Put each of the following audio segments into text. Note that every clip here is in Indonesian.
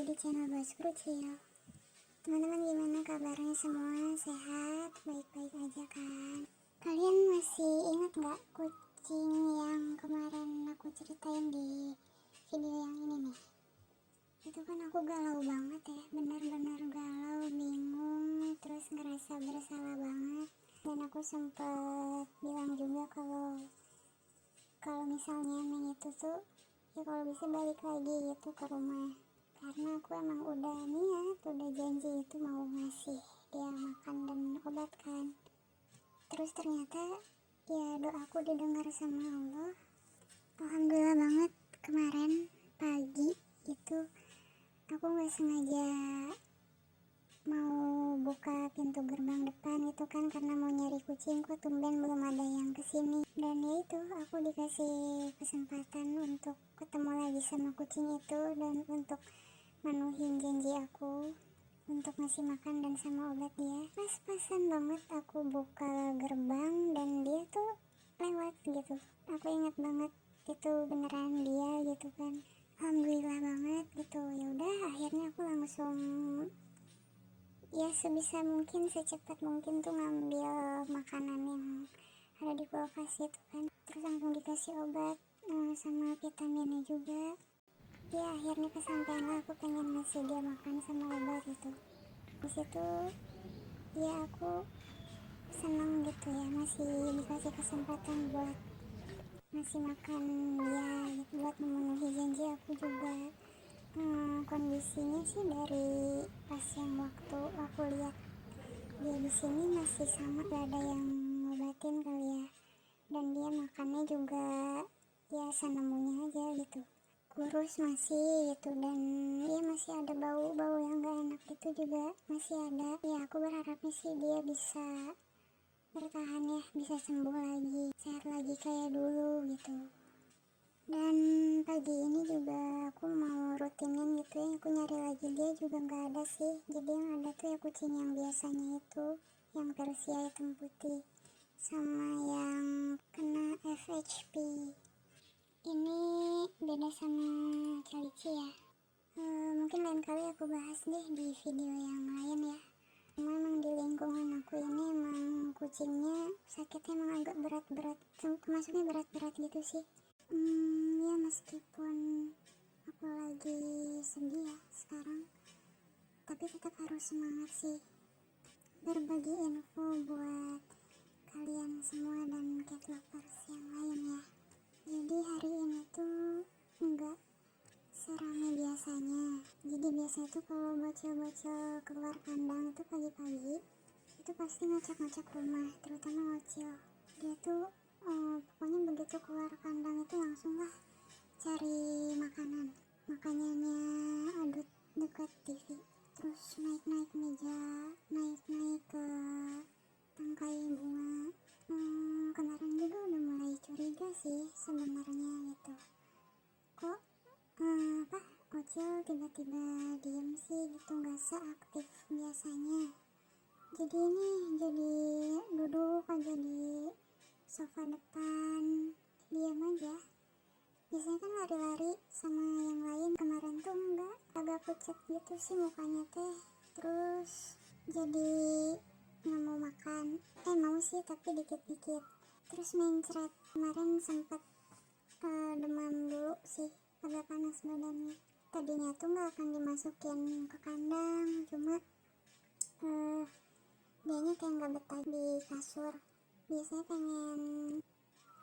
di channel Bos Krucil. Teman-teman gimana kabarnya semua? Sehat? Baik-baik aja kan? Kalian masih ingat gak kucing yang kemarin aku ceritain di video yang ini nih? Itu kan aku galau banget ya, benar-benar galau, bingung, terus ngerasa bersalah banget. Dan aku sempet bilang juga kalau misalnya Neng itu tuh ya kalau bisa balik lagi gitu ke rumah, karena aku emang udah niat, udah janji itu mau ngasih dia makan dan obat kan. Terus ternyata ya doaku didengar sama Allah. Alhamdulillah banget, kemarin pagi itu aku gak sengaja mau buka pintu gerbang depan itu kan, karena mau nyari kucing, kok tumben belum ada yang kesini. Dan ya itu, aku dikasih kesempatan untuk ketemu lagi sama kucing itu dan untuk menuhin janji aku untuk ngasih makan dan sama obat dia. Pas-pasan banget aku buka gerbang dan dia tuh lewat gitu. Aku ingat banget itu beneran dia gitu kan. Alhamdulillah banget gitu. Ya udah, akhirnya aku langsung ya sebisa mungkin, secepat mungkin tuh ngambil makanan yang ada di kulkas itu kan, terus langsung dikasih obat sama vitaminnya juga. Ya akhirnya kesampaian lah, aku pengen ngasih dia makan sama obat itu. Di situ ya aku senang gitu ya, masih dikasih kesempatan buat ngasih makan dia gitu, buat memenuhi janji aku juga. Kondisinya sih dari pas yang waktu aku lihat dia di sini masih sama, gak ada yang ngobatin kali ya, dan dia makannya juga ya senemunya aja gitu, kurus masih gitu, dan dia masih ada bau-bau yang gak enak itu juga masih ada. Ya aku berharapnya sih dia bisa bertahan ya, bisa sembuh lagi, sehat lagi kayak dulu gitu. Dan pagi ini juga aku mau rutinin gitu ya, aku nyari lagi dia juga nggak ada sih. Jadi yang ada tuh ya kucing yang biasanya itu, yang Persia hitam putih, sama yang kena FHP. Ini beda sama Calici ya. Mungkin lain kali aku bahas deh di video yang lain ya. Memang di lingkungan aku ini emang kucingnya sakitnya emang agak berat-berat, termasuknya berat-berat gitu sih. Ya meskipun aku lagi sedih ya sekarang, tapi tetap harus semangat sih, berbagi info buat kalian semua dan cat lovers yang lain ya. Jadi hari ini tuh enggak serame biasanya. Jadi biasanya tuh kalau bocil-bocil keluar kandang itu pagi-pagi itu pasti ngacak-ngacak rumah, terutama bocil. Dia tuh pokoknya begitu keluar kandang itu langsung lah cari makanan. Makanannya adut dekat TV, terus naik-naik meja, naik-naik ke tangkai bunga. Kemarin juga udah mulai curiga sih sebenarnya gitu, kok Ocil tiba-tiba diem sih gitu, gak seaktif biasanya. Jadi ini jadi duduk aja di sofa depan, diam aja. Biasanya kan lari-lari sama yang lain, kemarin tuh enggak, agak pucat gitu sih mukanya teh. Terus jadi nggak mau makan, mau sih tapi dikit-dikit. Terus mencret, kemarin sempat demam dulu sih, agak panas badannya. Tadinya tuh nggak akan dimasukin ke kandang, cuma dianya kayak nggak betah di kasur. Biasanya pengen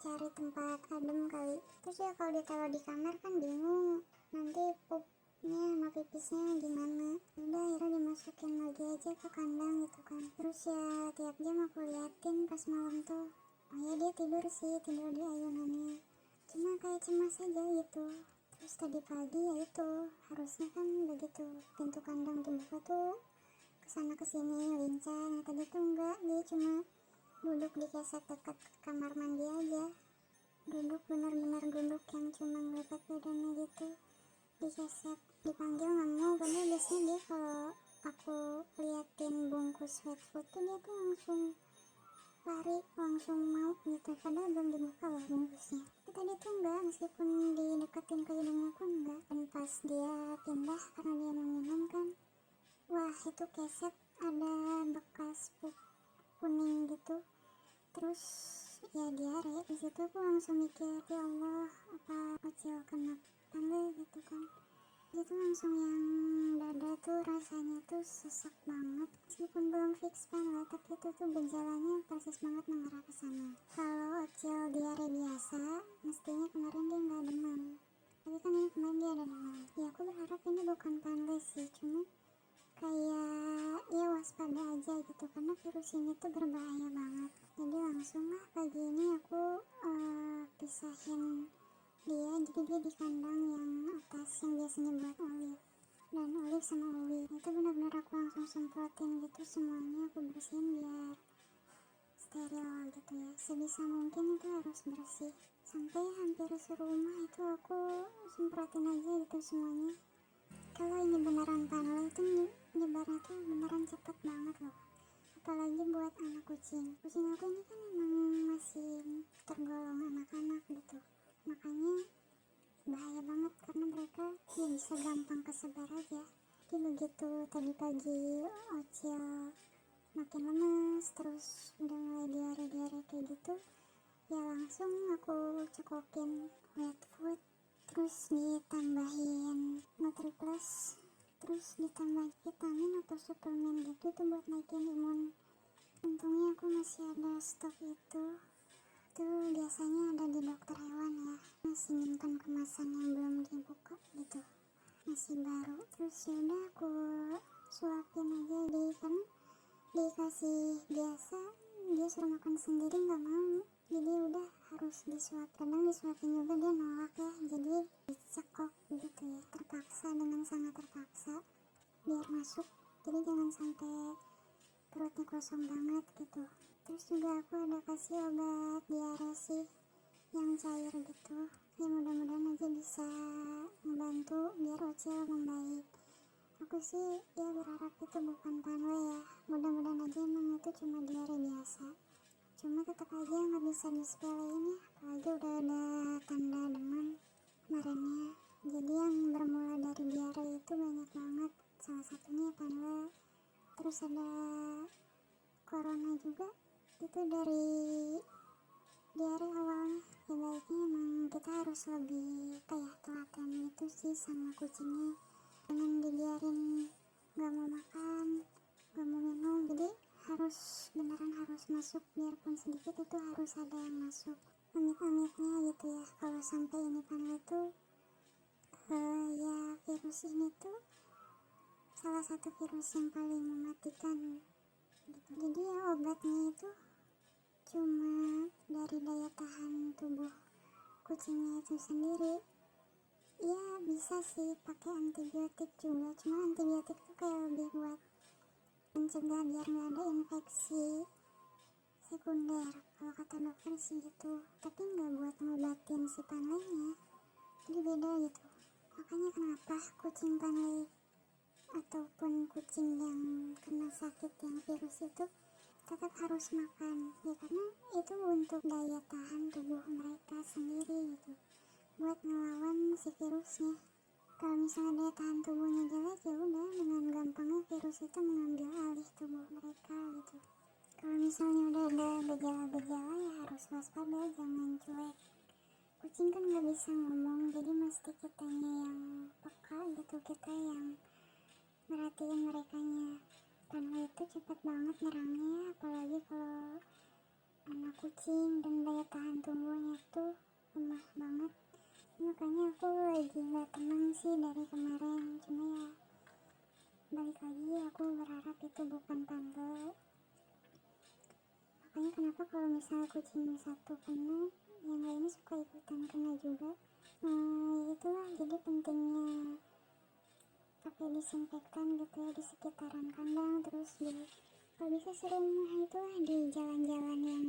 cari tempat adem kali. Terus ya kalau ditaruh di kamar kan bingung, nanti pupnya sama pipisnya gimana. Udah akhirnya dimasukin lagi aja ke kandang gitu kan. Terus ya tiap jam aku liatin pas malam tuh, oh ya dia tidur sih, tidur di ayunannya, cuma kayak cemas aja gitu. Terus tadi pagi ya itu, harusnya kan begitu pintu kandang dibuka tuh kesana kesini lincah. Nah tadi tuh enggak, dia cuma duduk di keset dekat kamar mandi aja, duduk benar-benar duduk yang cuma ngeliat badannya gitu di keset. Dipanggil nggak mau, karena biasanya dia kalau aku liatin bungkus wet food tuh dia tuh langsung lari, langsung mau gitu, padahal belum dibuka loh bungkusnya. Tapi tadi tuh enggak, meskipun dideketin ke hidungnya pun enggak. Dan pas dia pindah karena dia mau minum kan, wah itu keset ada bekas pup kuning gitu, terus ya diare. Di situ aku langsung mikir, ya Allah, apa kecil kena tangga gitu kan. Itu langsung yang dada tuh rasanya tuh sesak banget, meskipun belum fix banget, tapi itu tuh gejalanya persis banget mengarah ke sana. Kalau Ocil diare biasa, mestinya kemarin dia nggak demam, tapi kan ini kemarin dia ada demam. Ya aku berharap ini bukan panles sih, cuma kayak ya waspada aja gitu, karena virus ini tuh berbahaya banget. Jadi langsung lah pagi ini aku pisahin dia, jadi dia di kandang yang atas yang biasanya buat Olive, dan Olive sama Owi itu benar-benar aku langsung semprotin gitu semuanya, aku bersihin biar steril gitu ya, sebisa mungkin itu harus bersih. Sampai hampir serumah itu aku semprotin aja gitu semuanya. Kalau ini beneran panel itu nyebarnya tuh beneran cepet banget loh, apalagi buat anak kucing. Kucing aku ini kan emang masih tergolong anak-anak gitu, makanya bahaya banget karena mereka ya bisa gampang kesebar aja. Jadi begitu tadi pagi Ocil makin lemes, terus udah mulai diare-diare kayak gitu, ya langsung aku cekokin wet food, terus ditambahin Nutriplus, terus ditambah vitamin atau suplemen gitu tuh buat naikin imun. Untungnya aku masih ada stok itu biasanya ada di dokter hewan ya, masih nyimpan kemasan yang belum dibuka gitu, masih baru. Terus yaudah aku suapin aja kan dikasih biasa, dia suruh makan sendiri nggak mau, jadi udah harus disuap. Kadang disuapin juga dia nolak ya, jadi dicekok gitu ya, terpaksa, dengan sangat terpaksa biar masuk, jadi jangan sampai perutnya kosong banget gitu. Terus juga aku ada kasih obat diare sih yang cair gitu, ya mudah-mudahan aja bisa membantu biar Ocil membaik. Aku sih ya berharap itu bukan panle ya, mudah-mudahan aja emang itu cuma diare biasa, cuma tetap aja nggak bisa disepelein ya, apalagi udah ada tanda demam kemarinnya. Jadi yang bermula dari diare itu banyak banget, salah satunya panle, terus ada corona juga, itu dari diare awalnya. Ya baiknya emang kita harus lebih kayak telaten gitu sih sama kucingnya, jangan dibiarin gak mau makan, gak mau minum, jadi beneran harus masuk, biarpun sedikit itu harus ada yang masuk. Amit-amitnya gitu ya, kalau sampai ini panel tuh ya virus ini tuh salah satu virus yang paling mematikan gitu. Jadi ya obatnya itu cuma dari daya tahan tubuh kucingnya itu sendiri. Ya bisa sih pakai antibiotik juga, cuma antibiotik itu kayak lebih buat mencegah biar nggak ada infeksi sekunder kalau kata dokter sih gitu, tapi nggak buat ngobatin si panlenya, jadi beda gitu. Makanya kenapa kucing panle ataupun kucing yang kena sakit yang virus itu tetap harus makan ya, karena itu untuk daya tahan tubuh mereka sendiri gitu, buat ngelawan si virusnya. Kalau misalnya daya tahan tubuhnya jelek, ya udah dengan gampangnya virus itu mengambil alih tubuh mereka gitu. Kalau misalnya udah ada gejala-gejala ya harus waspada, jangan cuek. Kucing kan nggak bisa ngomong, jadi mesti kitanya yang peka gitu, kita yang merhatiin merekanya. Karena itu cepat banget nyerangnya, apalagi kalau anak kucing dan daya tahan tubuhnya tuh lemah banget. Makanya aku lagi gak tenang sih dari kemarin, cuma ya balik lagi aku berharap itu bukan tangga. Makanya kenapa kalau misalnya kucing satu kena, yang lainnya suka ikutan kena juga. Itulah jadi pentingnya pakai disinfektan gitu ya di sekitaran kandang, terus kalau bisa serumah itulah di jalan-jalan yang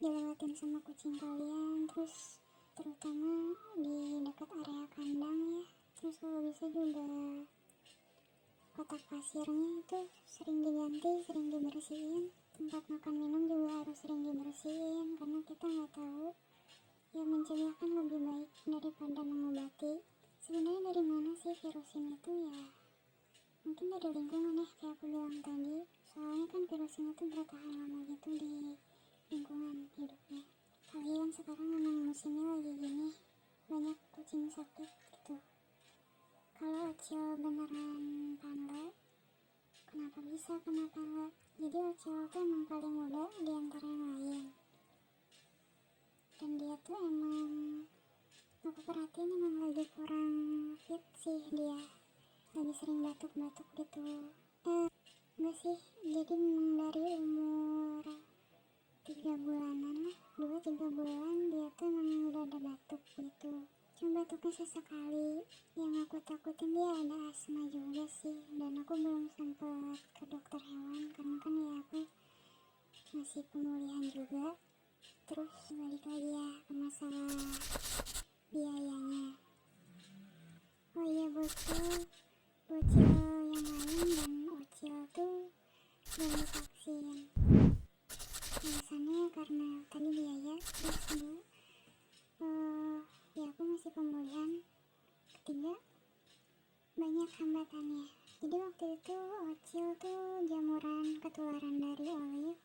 dilewatin sama kucing kalian, terus terutama di dekat area kandang ya. Terus kalau bisa juga kotak pasirnya itu sering diganti, sering dibersihin, tempat makan minum juga harus sering dibersihin, karena kita nggak tahu ya, mencegah kan lebih baik daripada mengobati. Sebenarnya dari mana sih sih virus ini tuh ya mungkin dari lingkungan ya, kayak aku bilang tadi. Soalnya kan virus ini tuh bertahan lama gitu di lingkungan hidupnya. Kalian sekarang memang musimnya lagi gini, banyak kucing sakit gitu. Kalau Ocil beneran panda, kenapa bisa kena panda? Jadi Ocil tuh emang paling muda di antara yang lain, dan dia tuh emang, aku perhatiin emang lagi kurang fit sih. Dia lagi sering batuk-batuk gitu. Enggak sih, jadi memang dari umur 3 bulanan lah, 2-3 bulan dia tuh emang udah ada batuk gitu. Cuma batuknya sesekali. Yang aku takutin dia ada asma juga sih, dan aku belum sempat ke dokter hewan karena kan ya aku masih pemulihan juga. Terus balik lagi ya ke masalah biayanya. Oh iya, bocil yang lain dan Ocil tuh belum divaksin. Alasannya karena tadi biaya, terus kedua ya aku masih pemulihan, ketiga banyak hambatannya. Jadi waktu itu Ocil tuh jamuran ketularan dari Olive,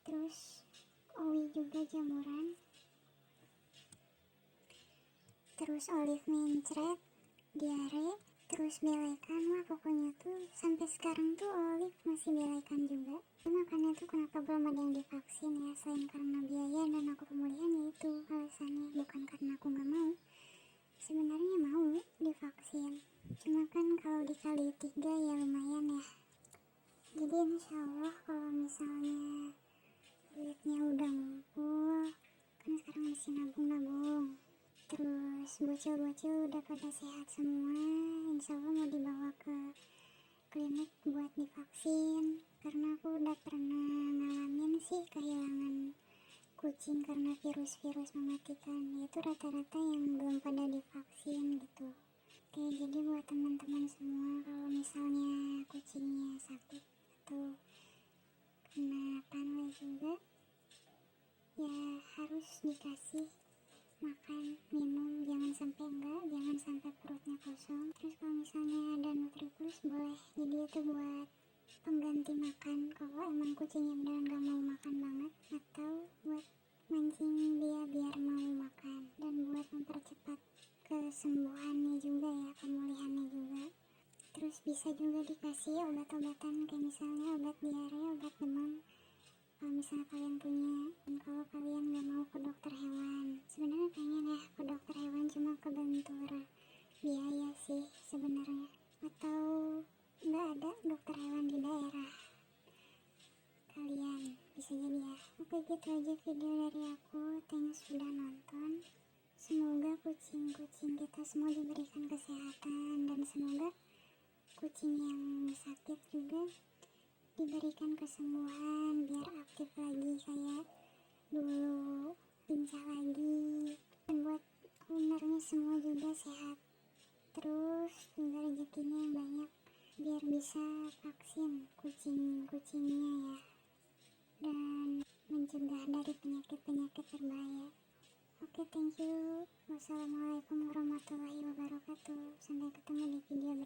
terus Owi juga jamuran, terus Olive mencret, diare, terus belekan. Wah pokoknya tuh sampai sekarang tuh Olive masih belekan juga. Makanya tuh kenapa belum ada yang divaksin ya, selain karena biaya dan aku pemulihan, ya itu alasannya, bukan karena aku gak mau. Sebenarnya mau divaksin, cuma kan kalau dikali 3 ya lumayan ya. Jadi insya Allah kalau misalnya duitnya udah ngumpul, kan sekarang masih nabung-nabung, terus bocil-bocil udah pada sehat semua, insya Allah mau dibawa ke klinik buat divaksin. Karena aku udah pernah ngalamin sih kehilangan kucing karena virus-virus mematikan, yaitu rata-rata yang belum pada divaksin gitu. Oke, jadi buat teman-teman semua, kalau misalnya kucingnya sakit atau kena panle juga, ya harus dikasih makan, minum, jangan sampai enggak, jangan sampai perutnya kosong. Terus kalau misalnya ada NutriPlus boleh, jadi itu buat pengganti makan kalau emang kucingnya beneran gak mau makan banget, atau buat mancing dia biar mau makan, dan buat mempercepat kesembuhannya juga ya, pemulihannya juga. Terus bisa juga dikasih obat-obatan kayak misalnya obat diare, obat demam kalau misalnya kalian punya. Dan kalau kalian gak mau ke dokter hewan, sebenarnya pengen ya ke dokter hewan, cuma kebentur biaya sih sebenarnya, atau nggak ada dokter hewan di daerah kalian, bisa jadi ya. Oke, gitu aja video dari aku. Thanks sudah nonton. Semoga kucing-kucing kita semua diberikan kesehatan, dan semoga kucing yang sakit juga diberikan kesembuhan biar aktif lagi kayak dulu, lincah lagi. Dan buat ownernya semua juga sehat, terus juga rezekinya yang banyak biar bisa vaksin kucing-kucingnya ya, dan mencegah dari penyakit-penyakit berbahaya. Oke, thank you. Wassalamualaikum warahmatullahi wabarakatuh. Sampai ketemu di video